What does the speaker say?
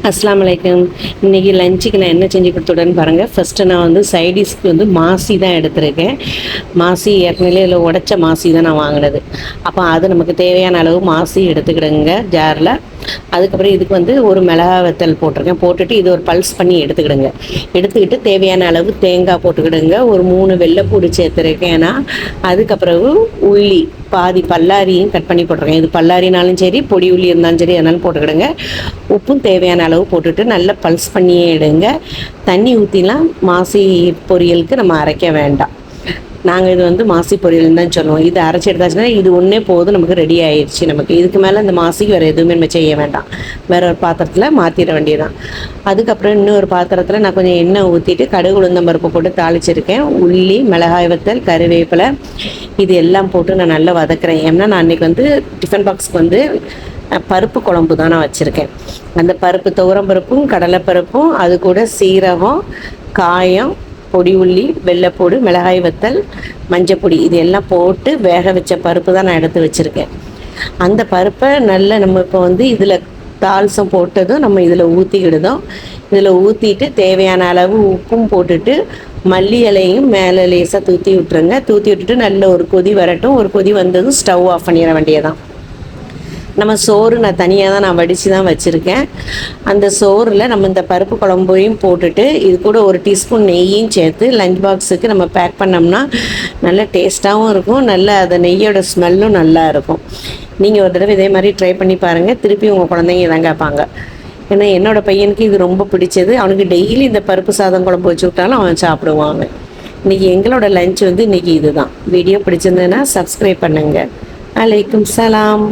அஸ்ஸலாமு அலைக்கும். இன்றைக்கி லஞ்சுக்கு நான் என்ன செஞ்சு கொடுத்துட்டேன்னு பாருங்கள். ஃபஸ்ட்டு நான் வந்து சைடிஷ்க்கு வந்து மாசி தான் எடுத்திருக்கேன். மாசி ஏற்கனவே இதில் உடச்ச மாசி தான் நான் வாங்கினது. அப்போ அது நமக்கு தேவையான அளவு மாசி எடுத்துக்கிடுங்க ஜாரில். அதுக்கப்புறம் இதுக்கு வந்து ஒரு மிளகா வத்தல் போட்டிருக்கேன். போட்டுட்டு இது ஒரு பல்ஸ் பண்ணி எடுத்துக்கிடுங்க. எடுத்துக்கிட்டு தேவையான அளவு தேங்காய் போட்டுக்கிடுங்க. ஒரு 3 வெள்ளைப்பூடு சேர்த்துருக்கேன். ஏன்னா அதுக்கப்புறம் உள்ளி பாதி பல்லாரியும் கட் பண்ணி போட்டிருக்கேன். இது பல்லாரினாலும் சரி, பொடி உள்ளி இருந்தாலும் சரி, அதனாலும் போட்டுக்கிடுங்க. உப்பும் தேவையான அளவு போட்டுட்டு நல்லா பல்ஸ் பண்ணியே எடுங்க. தண்ணி ஊற்றிலாம் மாசி பொரியலுக்கு நம்ம அரைக்க வேண்டாம். நாங்கள் இது வந்து மாசி பொரியல்னு தான் சொல்லுவோம். இது அரைச்சி எடுத்தாச்சுன்னா இது ஒன்றே போதும், நமக்கு ரெடி ஆயிடுச்சு. நமக்கு இதுக்கு மேலே இந்த மாசிக்கு வேறு எதுவுமே நம்ம செய்ய வேண்டாம். வேறு ஒரு பாத்திரத்தில் மாற்றிட வேண்டியதான். அதுக்கப்புறம் இன்னொரு பாத்திரத்தில் நான் கொஞ்சம் எண்ணெய் ஊற்றிட்டு கடுகு உளுந்தம்பருப்பு போட்டு தாளிச்சிருக்கேன். உள்ளி, மிளகாய் வத்தல், கருவேப்பிலை இது எல்லாம் போட்டு நான் நல்லா வதக்குறேன். ஏன்னா நான் அன்றைக்கி வந்து டிஃபன் பாக்ஸ்க்கு வந்து பருப்பு குழம்பு தான் நான் வச்சுருக்கேன். அந்த பருப்பு துவரம்பருப்பும் கடலைப்பருப்பும் அது கூட சீரகம், காயம், பொடி உள்ளி, வெள்ளைப்பூடு, மிளகாய் வத்தல், மஞ்சப்பொடி இது எல்லாம் போட்டு வேக வச்ச பருப்பு தான் நான் எடுத்து வச்சுருக்கேன். அந்த பருப்பை நல்லா நம்ம இப்போ வந்து இதில் தால்சம் போட்டதும் நம்ம இதில் ஊற்றிக்கிடுதோம். இதில் ஊற்றிட்டு தேவையான அளவு உப்பும் போட்டுட்டு மல்லி இலையும் மேலே லேசாக தூற்றி விட்டுருங்க. தூற்றி விட்டுட்டு நல்ல ஒரு கொதி வரட்டும். ஒரு கொதி வந்ததும் ஸ்டவ் ஆஃப் பண்ணிட வேண்டியதான். நம்ம சோறு நான் தனியாக தான் நான் வடித்து தான் வச்சுருக்கேன். அந்த சோறில் நம்ம இந்த பருப்பு குழம்பையும் போட்டுட்டு இது கூட ஒரு டீஸ்பூன் நெய்யும் சேர்த்து லஞ்ச் பாக்ஸுக்கு நம்ம பேக் பண்ணோம்னா நல்ல டேஸ்ட்டாகவும் இருக்கும். நல்ல அந்த நெய்யோட ஸ்மெல்லும் நல்லா இருக்கும். நீங்கள் ஒரு தடவை இதே மாதிரி ட்ரை பண்ணி பாருங்கள். திருப்பி உங்கள் குழந்தைங்க இதான் கேட்பாங்க. ஏன்னா என்னோடய பையனுக்கு இது ரொம்ப பிடிச்சது. அவனுக்கு டெய்லி இந்த பருப்பு சாதம் குழம்பு வச்சு விட்டாலும் அவன் சாப்பிடுவாங்க. இன்றைக்கி எங்களோட லஞ்ச் வந்து இன்றைக்கி இதுதான். வீடியோ பிடிச்சிருந்ததுன்னா சப்ஸ்கிரைப் பண்ணுங்கள். அலைக்கும் சலாம்.